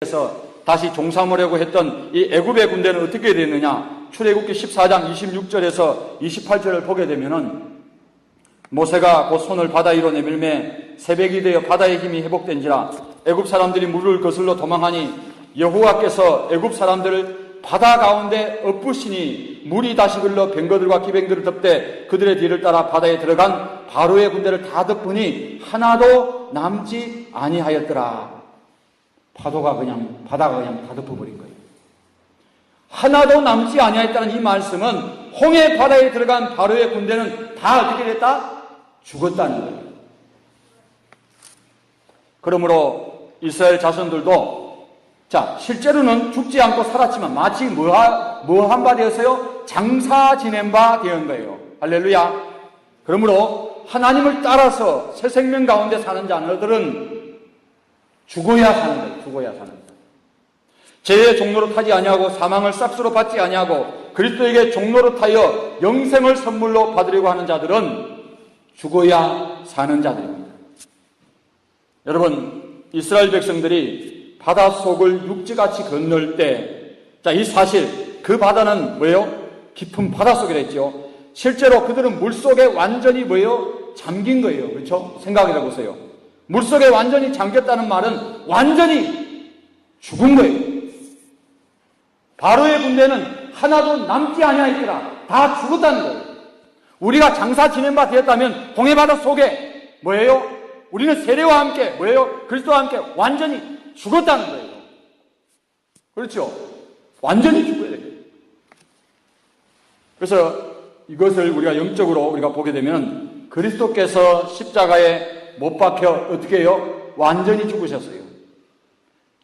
에서 다시 종사하려고 했던 이 애굽의 군대는 어떻게 됐느냐? 출애굽기 14장 26절에서 28절을 보게 되면은 모세가 곧 손을 바다 위로 내밀매 새벽이 되어 바다의 힘이 회복된지라 애굽 사람들이 물을 거슬러 도망하니 여호와께서 애굽 사람들을 바다 가운데 엎으시니 물이 다시 흘러 병거들과 기병들을 덮되 그들의 뒤를 따라 바다에 들어간 바로의 군대를 다 덮으니 하나도 남지 아니하였더라. 바다가 그냥 다 덮어버린 거예요. 하나도 남지 아니하였다는 이 말씀은 홍해 바다에 들어간 바로의 군대는 다 어떻게 됐다? 죽었다는 거예요. 그러므로 이스라엘 자손들도 실제로는 죽지 않고 살았지만 마치 뭐 한 바 되었어요? 장사 지낸 바 되은 거예요. 할렐루야. 그러므로 하나님을 따라서 새 생명 가운데 사는 자녀들은 죽어야 사는 거예요. 죽어야 사는 거예요. 죄의 종로로 타지 아니하고 사망을 싹수로 받지 아니하고 그리스도에게 종로로 타여 영생을 선물로 받으려고 하는 자들은 죽어야 사는 자들입니다. 여러분, 이스라엘 백성들이 바닷속을 육지같이 건널 때, 이 사실, 그 바다는 뭐예요? 깊은 바닷속이라 했죠. 실제로 그들은 물속에 완전히 뭐예요? 잠긴 거예요. 그렇죠? 생각을 해보세요. 물속에 완전히 잠겼다는 말은 완전히 죽은 거예요. 바로의 군대는 하나도 남지 아니하였더라. 다 죽었다는 거예요. 우리가 장사 지낸 바 되었다면 홍해바다 속에 뭐예요? 우리는 세례와 함께 뭐예요? 그리스도와 함께 완전히 죽었다는 거예요. 그렇죠? 완전히 죽어야 돼요. 그래서 이것을 우리가 영적으로 우리가 보게 되면 그리스도께서 십자가에 못 박혀 어떻게 해요? 완전히 죽으셨어요.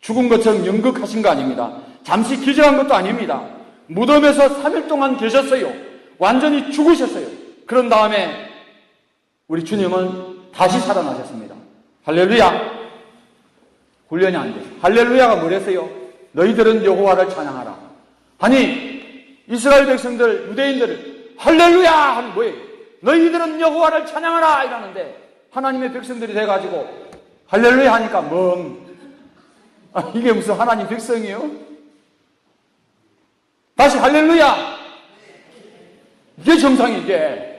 죽은 것처럼 연극하신 거 아닙니다. 잠시 기절한 것도 아닙니다. 무덤에서 3일 동안 계셨어요. 완전히 죽으셨어요. 그런 다음에 우리 주님은 다시 살아나셨습니다. 할렐루야. 훈련이 안 돼. 할렐루야가 뭐랬어요? 너희들은 여호와를 찬양하라. 아니 이스라엘 백성들, 유대인들을 할렐루야 하면 뭐예요? 너희들은 여호와를 찬양하라 이러는데 하나님의 백성들이 돼가지고 할렐루야 하니까 이게 무슨 하나님 백성이에요? 다시 할렐루야. 이게 정상이 이게.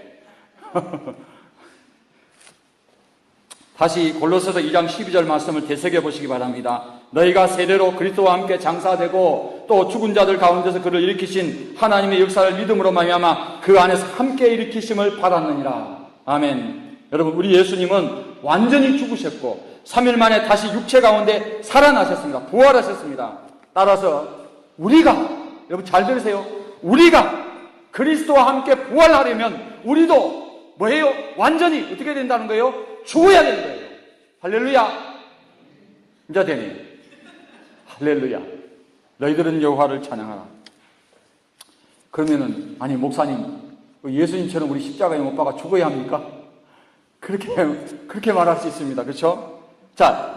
다시 골로새서 2장 12절 말씀을 되새겨 보시기 바랍니다. 너희가 세례로 그리스도와 함께 장사되고 또 죽은 자들 가운데서 그를 일으키신 하나님의 역사를 믿음으로 말미암아 그 안에서 함께 일으키심을 받았느니라. 아멘. 여러분, 우리 예수님은 완전히 죽으셨고 3일 만에 다시 육체 가운데 살아나셨습니다. 부활하셨습니다. 따라서 우리가, 여러분 잘 들으세요. 우리가 그리스도와 함께 부활하려면 우리도 뭐예요? 완전히 어떻게 된다는 거예요? 죽어야 되는 거예요. 할렐루야. 이제 되니. 할렐루야. 너희들은 여호와를 찬양하라. 그러면은 아니 목사님 예수님처럼 우리 십자가에 못 박아 죽어야 합니까? 그렇게 말할 수 있습니다. 그렇죠?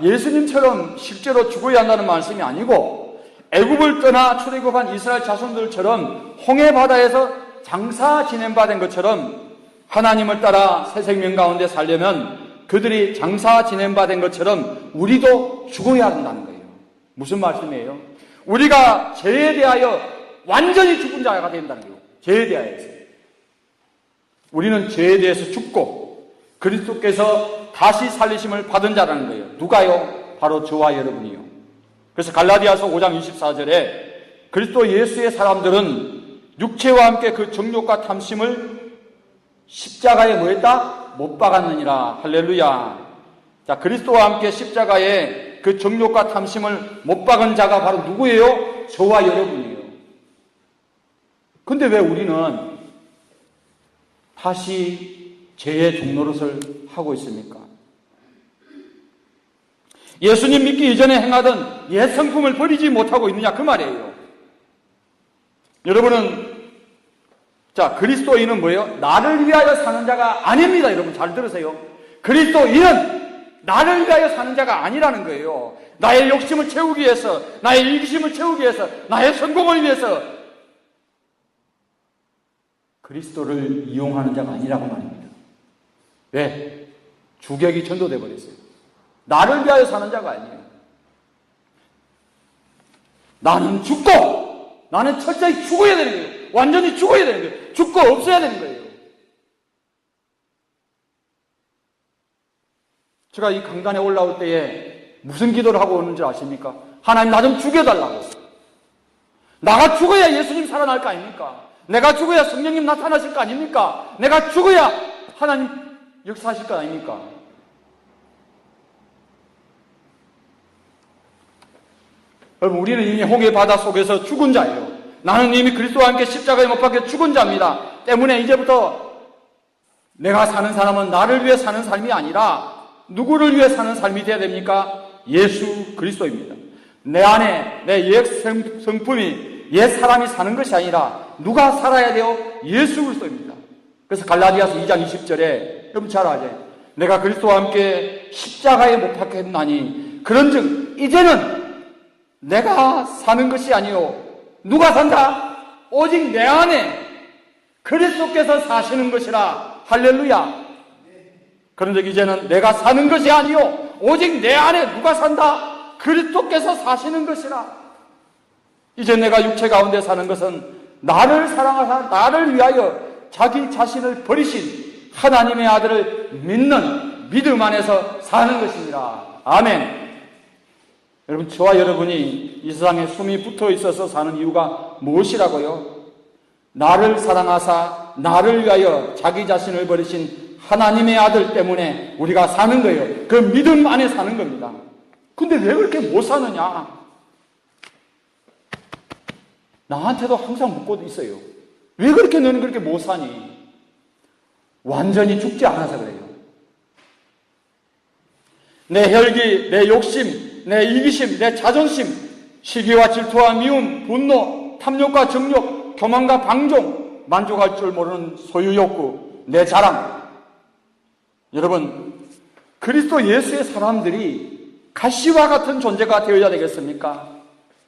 예수님처럼 실제로 죽어야 한다는 말씀이 아니고 애굽을 떠나 출애굽한 이스라엘 자손들처럼 홍해 바다에서 장사 지낸 바 된 것처럼 하나님을 따라 새 생명 가운데 살려면 그들이 장사 지낸 바 된 것처럼 우리도 죽어야 한다는 거예요. 무슨 말씀이에요? 우리가 죄에 대하여 완전히 죽은 자가 된다는 거예요. 죄에 대하여서. 우리는 죄에 대해서 죽고 그리스도께서 다시 살리심을 받은 자라는 거예요. 누가요? 바로 저와 여러분이요. 그래서 갈라디아서 5장 24절에 그리스도 예수의 사람들은 육체와 함께 그 정욕과 탐심을 십자가에 뭐했다? 못 박았느니라. 할렐루야. 그리스도와 함께 십자가에 그 정욕과 탐심을 못 박은 자가 바로 누구예요? 저와 여러분이에요. 근데 왜 우리는 다시 죄의 종노릇을 하고 있습니까? 예수님 믿기 이전에 행하던 옛 성품을 버리지 못하고 있느냐 그 말이에요. 여러분은 그리스도인은 뭐예요? 나를 위하여 사는 자가 아닙니다. 여러분 잘 들으세요. 그리스도인은 나를 위하여 사는 자가 아니라는 거예요. 나의 욕심을 채우기 위해서, 나의 이기심을 채우기 위해서, 나의 성공을 위해서 그리스도를 이용하는 자가 아니라고 말입니다. 왜? 주객이 전도돼 버렸어요. 나를 위하여 사는 자가 아니에요. 나는 죽고, 나는 철저히 죽어야 되는 거예요. 완전히 죽어야 되는 거예요. 죽고 없어야 되는 거예요. 제가 이 강단에 올라올 때에 무슨 기도를 하고 오는 줄 아십니까? 하나님, 나 좀 죽여달라고. 나가 죽어야 예수님 살아날 거 아닙니까? 내가 죽어야 성령님 나타나실 거 아닙니까? 내가 죽어야 하나님 역사하실 거 아닙니까? 여러분, 우리는 이미 홍해 바다 속에서 죽은 자예요. 나는 이미 그리스도와 함께 십자가에 못 박혀 죽은 자입니다. 때문에 이제부터 내가 사는 사람은 나를 위해 사는 삶이 아니라 누구를 위해 사는 삶이 되어야 됩니까? 예수 그리스도입니다. 내 안에 내 옛 성품이 옛 사람이 사는 것이 아니라 누가 살아야 돼요? 예수 그리스도입니다. 그래서 갈라디아서 2장 20절에 여러분 잘 아죠? 내가 그리스도와 함께 십자가에 못 박혔나니 그런즉 이제는 내가 사는 것이 아니요 누가 산다? 오직 내 안에 그리스도께서 사시는 것이라. 할렐루야. 그런즉 이제는 내가 사는 것이 아니요 오직 내 안에 누가 산다? 그리스도께서 사시는 것이라. 이제 내가 육체 가운데 사는 것은 나를 사랑하사 나를 위하여 자기 자신을 버리신 하나님의 아들을 믿는 믿음 안에서 사는 것입니다. 아멘. 여러분, 저와 여러분이 이 세상에 숨이 붙어 있어서 사는 이유가 무엇이라고요? 나를 사랑하사 나를 위하여 자기 자신을 버리신 하나님의 아들 때문에 우리가 사는 거예요. 그 믿음 안에 사는 겁니다. 근데 왜 그렇게 못 사느냐? 나한테도 항상 묻고 있어요. 왜 그렇게 너는 그렇게 못 사니? 완전히 죽지 않아서 그래요. 내 혈기, 내 욕심, 내 이기심, 내 자존심, 시기와 질투와 미움, 분노, 탐욕과 정욕, 교만과 방종, 만족할 줄 모르는 소유욕구, 내 자랑. 여러분, 그리스도 예수의 사람들이 가시와 같은 존재가 되어야 되겠습니까?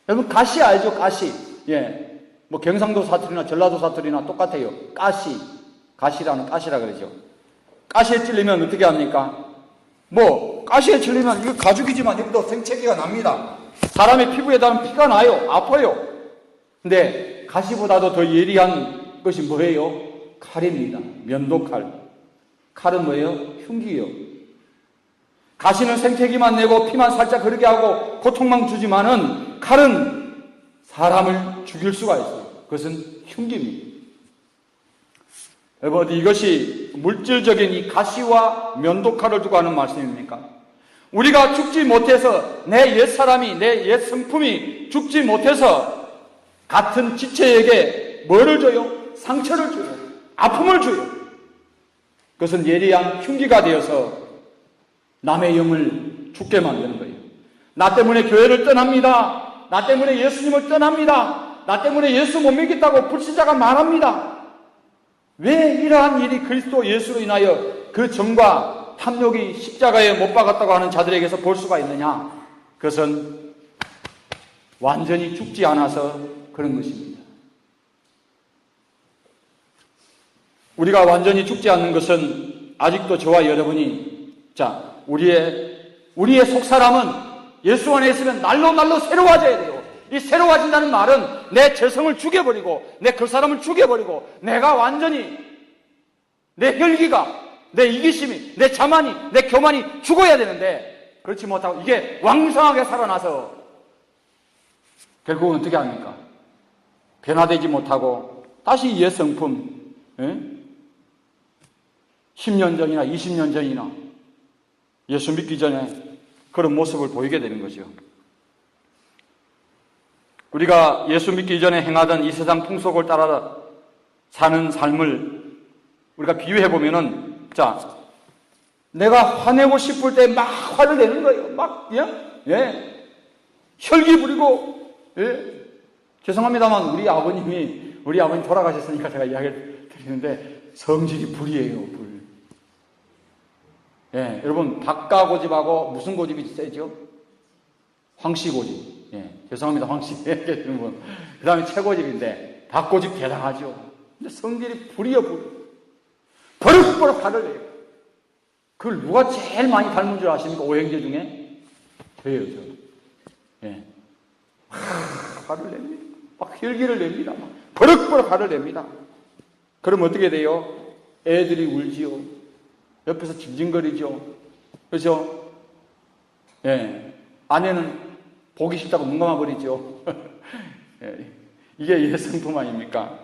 여러분, 가시 알죠? 가시. 예. 뭐 경상도 사투리나 전라도 사투리나 똑같아요. 가시. 가시라는 가시라 그러죠. 가시에 찔리면 어떻게 합니까? 뭐 가시에 찔리면 이거 가죽이지만 여기도 생채기가 납니다. 사람의 피부에 닿으면 피가 나요. 아파요. 근데 가시보다도 더 예리한 것이 뭐예요? 칼입니다. 면도칼. 칼은 뭐예요? 흉기예요. 가시는 생채기만 내고 피만 살짝 흐르게 하고 고통만 주지만은 칼은 사람을 죽일 수가 있어요. 그것은 흉기입니다. 여러분, 이것이 물질적인 이 가시와 면도칼을 두고 하는 말씀입니까? 우리가 죽지 못해서 내 옛사람이, 내 옛 성품이 죽지 못해서 같은 지체에게 뭐를 줘요? 상처를 줘요. 아픔을 줘요. 그것은 예리한 흉기가 되어서 남의 영을 죽게 만드는 거예요. 나 때문에 교회를 떠납니다. 나 때문에 예수님을 떠납니다. 나 때문에 예수 못 믿겠다고 불신자가 말합니다. 왜 이러한 일이 그리스도 예수로 인하여 그 정과 탐욕이 십자가에 못 박았다고 하는 자들에게서 볼 수가 있느냐? 그것은 완전히 죽지 않아서 그런 것입니다. 우리가 완전히 죽지 않는 것은 아직도 저와 여러분이 우리의 속사람은 예수 안에 있으면 날로 새로워져야 돼요. 이 새로워진다는 말은 내 죄성을 죽여버리고 내 그 사람을 죽여버리고 내가 완전히 내 혈기가 내 이기심이 내 자만이 내 교만이 죽어야 되는데 그렇지 못하고 이게 왕성하게 살아나서 결국은 어떻게 합니까? 변화되지 못하고 다시 옛 성품 10년 전이나 20년 전이나 예수 믿기 전에 그런 모습을 보이게 되는 거죠. 우리가 예수 믿기 전에 행하던 이 세상 풍속을 따라 사는 삶을 우리가 비유해 보면은, 내가 화내고 싶을 때 막 화를 내는 거예요. 혈기 부리고, 죄송합니다만 우리 아버님 돌아가셨으니까 제가 이야기를 드리는데 성질이 불이에요, 불. 여러분, 박가고집하고 무슨 고집이 세죠? 황씨고집. 죄송합니다, 황씨. 그 다음에 최고집인데, 박고집 대단하죠. 근데 성질이 불이요, 불. 버럭버럭 화를 내요. 그걸 누가 제일 많이 닮은 줄 아십니까? 오행제 중에? 저예요, 저. 화를 냅니다. 막 혈기를 냅니다. 막 버럭버럭 화를 냅니다. 그럼 어떻게 돼요? 애들이 울지요. 옆에서 징징거리죠. 그렇죠? 예. 아내는 보기 싫다고 눈 감아버리죠. 예. 이게 예성품 아닙니까?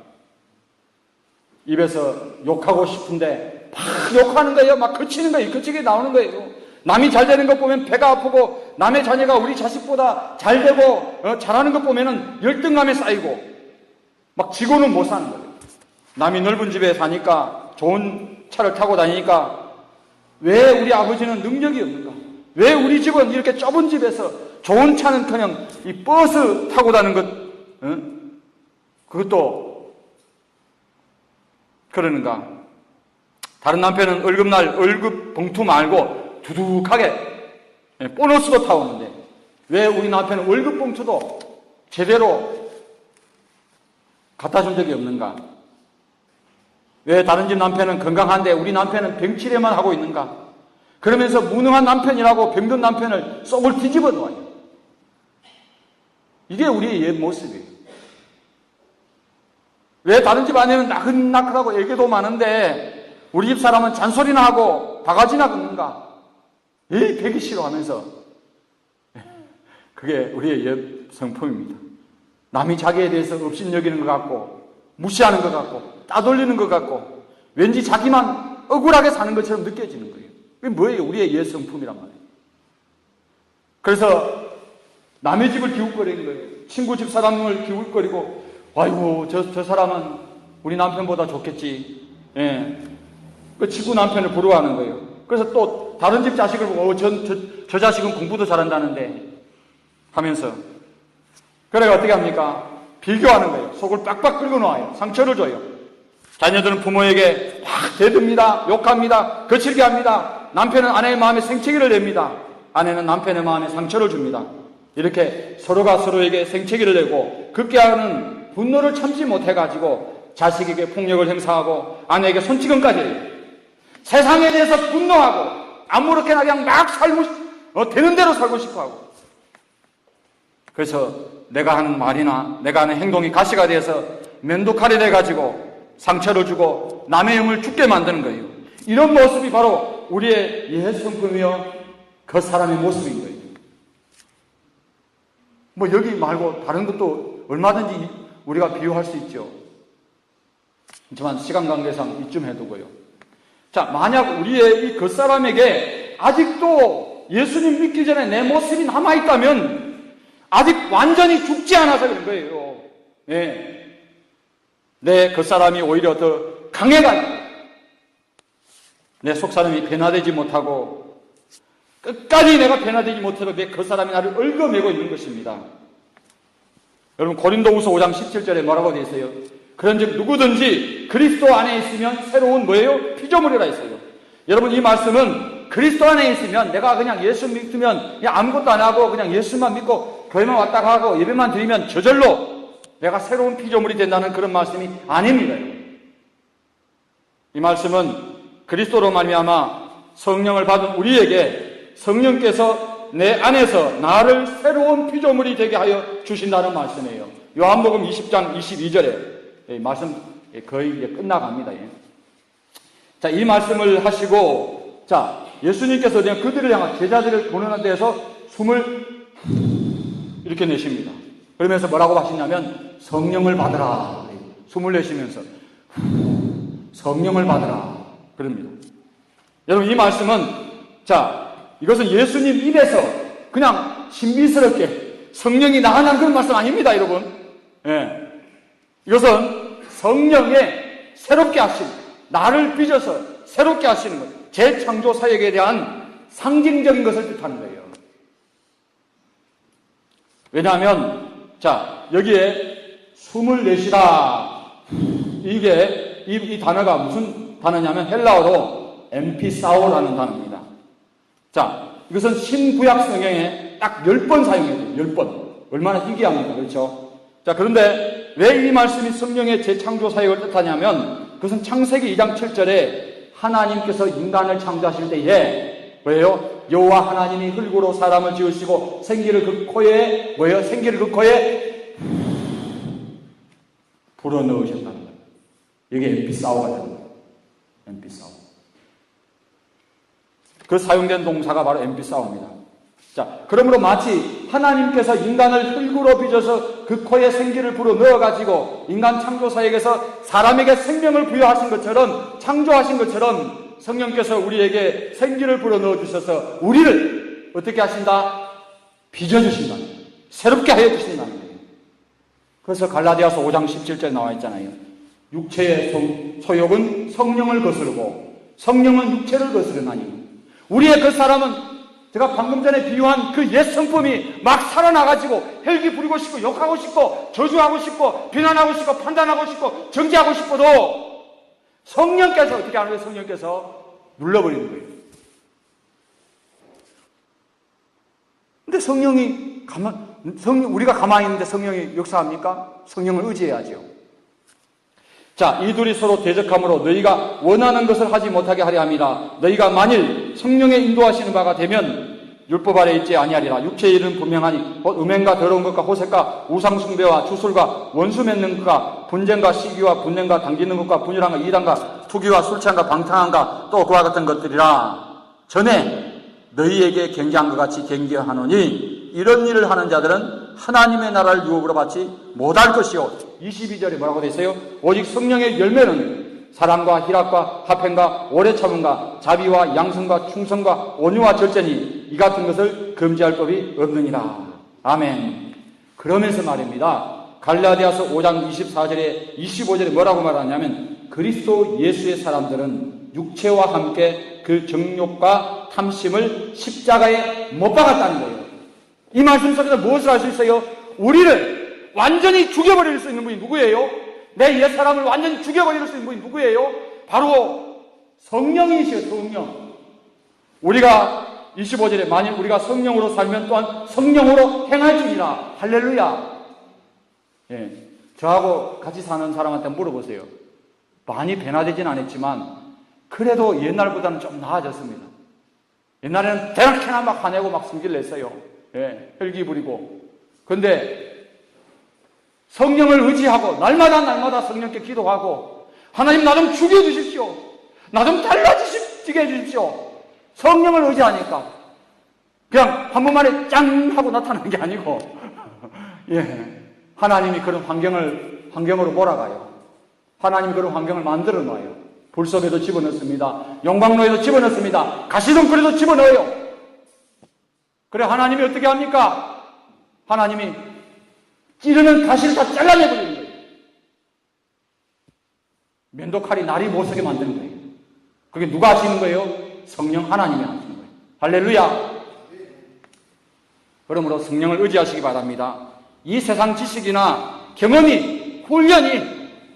입에서 욕하고 싶은데 막 욕하는 거예요. 막 그치는 거예요. 그치게 나오는 거예요. 남이 잘 되는 것 보면 배가 아프고 남의 자녀가 우리 자식보다 잘 되고 잘하는 것 보면은 열등감에 쌓이고 막 지고는 못 사는 거예요. 남이 넓은 집에 사니까 좋은 차를 타고 다니니까 왜 우리 아버지는 능력이 없는가? 왜 우리 집은 이렇게 좁은 집에서 좋은 차는커녕 이 버스 타고 다니는 것 그것도 그러는가? 다른 남편은 월급날 월급 봉투 말고 두둑하게 보너스도 타오는데 왜 우리 남편은 월급 봉투도 제대로 갖다 준 적이 없는가? 왜 다른 집 남편은 건강한데 우리 남편은 병치레만 하고 있는가? 그러면서 무능한 남편이라고 병든 남편을 속을 뒤집어 놓아요. 이게 우리의 옛 모습이에요. 왜 다른 집 아내는 나긋나긋하고 애교도 많은데 우리 집 사람은 잔소리나 하고 바가지나 긋는가? 배기 싫어하면서 그게 우리의 옛 성품입니다. 남이 자기에 대해서 업신여기는 것 같고 무시하는 것 같고 따돌리는 것 같고 왠지 자기만 억울하게 사는 것처럼 느껴지는 거예요. 그게 뭐예요? 우리의 옛 성품이란 말이에요. 그래서 남의 집을 기웃거리는 거예요. 친구 집 사람을 기웃거리고 아이고 저 사람은 우리 남편보다 좋겠지. 예. 그 친구 남편을 부러워하는 거예요. 그래서 또 다른 집 자식을 보고 저 자식은 공부도 잘한다는데 하면서 그래가 어떻게 합니까? 비교하는 거예요. 속을 빡빡 긁어 놓아요. 상처를 줘요. 자녀들은 부모에게 확 대듭니다. 욕합니다. 거칠게 합니다. 남편은 아내의 마음에 생채기를 냅니다. 아내는 남편의 마음에 상처를 줍니다. 이렇게 서로가 서로에게 생채기를 내고 급기야는 분노를 참지 못해가지고 자식에게 폭력을 행사하고 아내에게 손찌검까지 해요. 세상에 대해서 분노하고 아무렇게나 그냥 막 살고 되는 대로 살고 싶어하고 그래서 내가 하는 말이나 내가 하는 행동이 가시가 돼서 면도칼이 돼가지고 상처를 주고 남의 영을 죽게 만드는 거예요. 이런 모습이 바로 우리의 옛 성품이요 그 사람의 모습인 거예요. 뭐 여기 말고 다른 것도 얼마든지 우리가 비유할 수 있죠. 하지만 시간 관계상 이쯤 해두고요. 자, 만약 우리의 이 겉사람에게 아직도 예수님 믿기 전에 내 모습이 남아있다면 아직 완전히 죽지 않아서 그런 거예요. 네. 내 겉사람이 오히려 더 강해가지고 내 속사람이 변화되지 못하고 끝까지 내가 변화되지 못해도 내 겉사람이 나를 얽어매고 있는 것입니다. 여러분 고린도후서 5장 17절에 뭐라고 되어 있어요? 그런즉 누구든지 그리스도 안에 있으면 새로운 뭐예요? 피조물이라 했어요. 여러분 이 말씀은 그리스도 안에 있으면 내가 그냥 예수 믿으면 그냥 아무것도 안 하고 그냥 예수만 믿고 교회만 왔다 가고 예배만 드리면 저절로 내가 새로운 피조물이 된다는 그런 말씀이 아닙니다. 이 말씀은 그리스도로 말미암아 성령을 받은 우리에게 성령께서 내 안에서 나를 새로운 피조물이 되게 하여 주신다는 말씀이에요. 요한복음 20장 22절에 말씀 거의 이제 끝나갑니다. 자, 이 말씀을 하시고 자, 예수님께서 그냥 그들을 향한 제자들을 보내는 데에서 숨을 이렇게 내쉽니다. 그러면서 뭐라고 하시냐면 성령을 받으라. 숨을 내쉬면서 성령을 받으라. 그럽니다. 여러분 이 말씀은 자 이것은 예수님 입에서 그냥 신비스럽게 성령이 나가는 그런 말씀 아닙니다, 여러분. 예. 이것은 성령의 새롭게 하심, 나를 빚어서 새롭게 하시는 것, 재창조 사역에 대한 상징적인 것을 뜻하는 거예요. 왜냐하면 자 여기에 숨을 내쉬라 이게 이 단어가 무슨 단어냐면 헬라어로 엠피사오라는 단어입니다. 자 이것은 신구약 성경에 딱 10번 사용해요. 10번. 얼마나 희귀합니까? 그렇죠? 자 그런데 왜 이 말씀이 성령의 재창조 사역을 뜻하냐면 그것은 창세기 2장 7절에 하나님께서 인간을 창조하실 때에 뭐예요? 여호와 하나님이 흙으로 사람을 지으시고 생기를 그 코에 뭐예요? 생기를 그 코에 불어넣으셨다는 거예요. 이게 엠피사오가 되는 거예요. 엠피사오. 그 사용된 동사가 바로 엠피사오입니다. 자, 그러므로 마치 하나님께서 인간을 흙으로 빚어서 그 코에 생기를 불어넣어가지고 인간 창조사에게서 사람에게 생명을 부여하신 것처럼, 창조하신 것처럼 성령께서 우리에게 생기를 불어넣어 주셔서 우리를 어떻게 하신다? 빚어주신다. 새롭게 하여 주신다는 거예요. 그래서 갈라디아서 5장 17절에 나와 있잖아요. 육체의 소욕은 성령을 거스르고 성령은 육체를 거스르나니, 우리의 그 사람은 제가 방금 전에 비유한 그 옛 성품이 막 살아나가지고 헬기 부리고 싶고 욕하고 싶고 저주하고 싶고 비난하고 싶고 판단하고 싶고 정죄하고 싶어도 성령께서 어떻게 하는 거예요? 성령께서 눌러버리는 거예요. 근데 성령이 우리가 가만히 있는데 성령이 역사합니까? 성령을 의지해야죠. 자, 이 둘이 서로 대적함으로 너희가 원하는 것을 하지 못하게 하려 함이라. 너희가 만일 성령의 인도하시는 바가 되면 율법 아래 있지 아니하리라. 육체의 일은 분명하니 곧 음행과 더러운 것과 호색과 우상숭배와 주술과 원수 맺는 것과 분쟁과 시기와 분냄과 당기는 것과 분열함과 이단과 투기와 술취함과 방탕함과 또 그와 같은 것들이라. 전에 너희에게 경계한 것 같이 경계하노니 이런 일을 하는 자들은 하나님의 나라를 유업으로 받지 못할 것이요. 22절에 뭐라고 되어 있어요? 오직 성령의 열매는 사랑과 희락과 화평과 오래 참음과 자비와 양성과 충성과 온유와 절제니 이 같은 것을 금지할 법이 없느니라. 아멘. 그러면서 말입니다. 갈라디아서 5장 24절에 25절에 뭐라고 말하냐면 그리스도 예수의 사람들은 육체와 함께 그 정욕과 탐심을 십자가에 못 박았다는 거예요. 이 말씀 속에서 무엇을 할 수 있어요? 우리를 완전히 죽여버릴 수 있는 분이 누구예요? 내 옛사람을 완전히 죽여버릴 수 있는 분이 누구예요? 바로 성령이시여. 성령. 우리가 25절에 만일 우리가 성령으로 살면 또한 성령으로 행할지니라. 할렐루야. 예, 저하고 같이 사는 사람한테 물어보세요. 많이 변화되진 않았지만 그래도 옛날보다는 좀 나아졌습니다. 옛날에는 대낮에나 막 화내고 막 성질 냈어요. 예, 혈기 부리고. 근데 성령을 의지하고 날마다 성령께 기도하고 하나님 나 좀 죽여주십시오. 나 좀 달라지게 해주십시오. 성령을 의지하니까 그냥 한 번만에 짱 하고 나타나는 게 아니고 예, 하나님이 그런 환경으로 몰아가요. 하나님이 그런 환경을 만들어 놔요. 불섭에도 집어넣습니다. 용광로에도 집어넣습니다. 가시덤불에도 집어넣어요. 그래 하나님이 어떻게 합니까? 하나님이 찌르는 가시를 다 잘라내버리는 거예요. 면도칼이 날이 못 서게 만드는 거예요. 그게 누가 하시는 거예요? 성령 하나님이 하시는 거예요. 할렐루야. 그러므로 성령을 의지하시기 바랍니다. 이 세상 지식이나 경험이, 훈련이,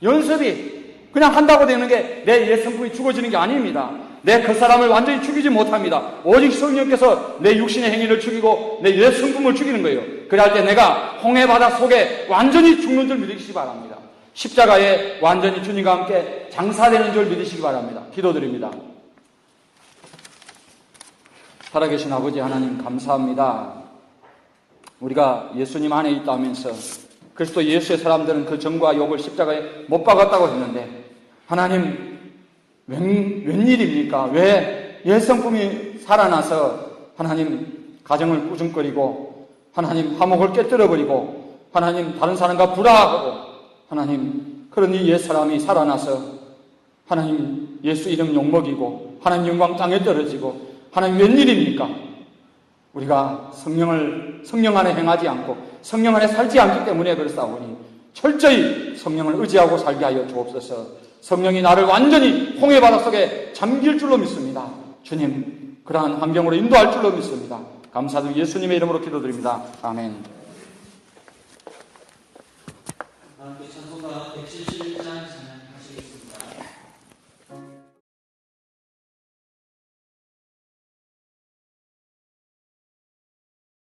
연습이 그냥 한다고 되는 게 내 옛 성품이 죽어지는 게 아닙니다. 내 그 사람을 완전히 죽이지 못합니다. 오직 성령께서 내 육신의 행위를 죽이고 내 옛 성품을 죽이는 거예요. 그럴 때 내가 홍해바다 속에 완전히 죽는 줄 믿으시기 바랍니다. 십자가에 완전히 주님과 함께 장사되는 줄 믿으시기 바랍니다. 기도드립니다. 살아계신 아버지 하나님 감사합니다. 우리가 예수님 안에 있다면서 그리스도 예수의 사람들은 그 정과 욕을 십자가에 못 박았다고 했는데 하나님 웬일입니까? 왜 옛성품이 살아나서 하나님 가정을 꾸중거리고 하나님 화목을 깨뜨려버리고 하나님 다른 사람과 불화하고 하나님 그런 이 옛사람이 살아나서 하나님 예수 이름 욕먹이고 하나님 영광 땅에 떨어지고 하나님 웬일입니까? 우리가 성령 안에 행하지 않고 성령 안에 살지 않기 때문에 그렇사오니 철저히 성령을 의지하고 살게 하여 주옵소서. 성령이 나를 완전히 홍해바다 속에 잠길 줄로 믿습니다. 주님 그러한 환경으로 인도할 줄로 믿습니다. 감사드리고 예수님의 이름으로 기도드립니다. 아멘. 찬송가 171장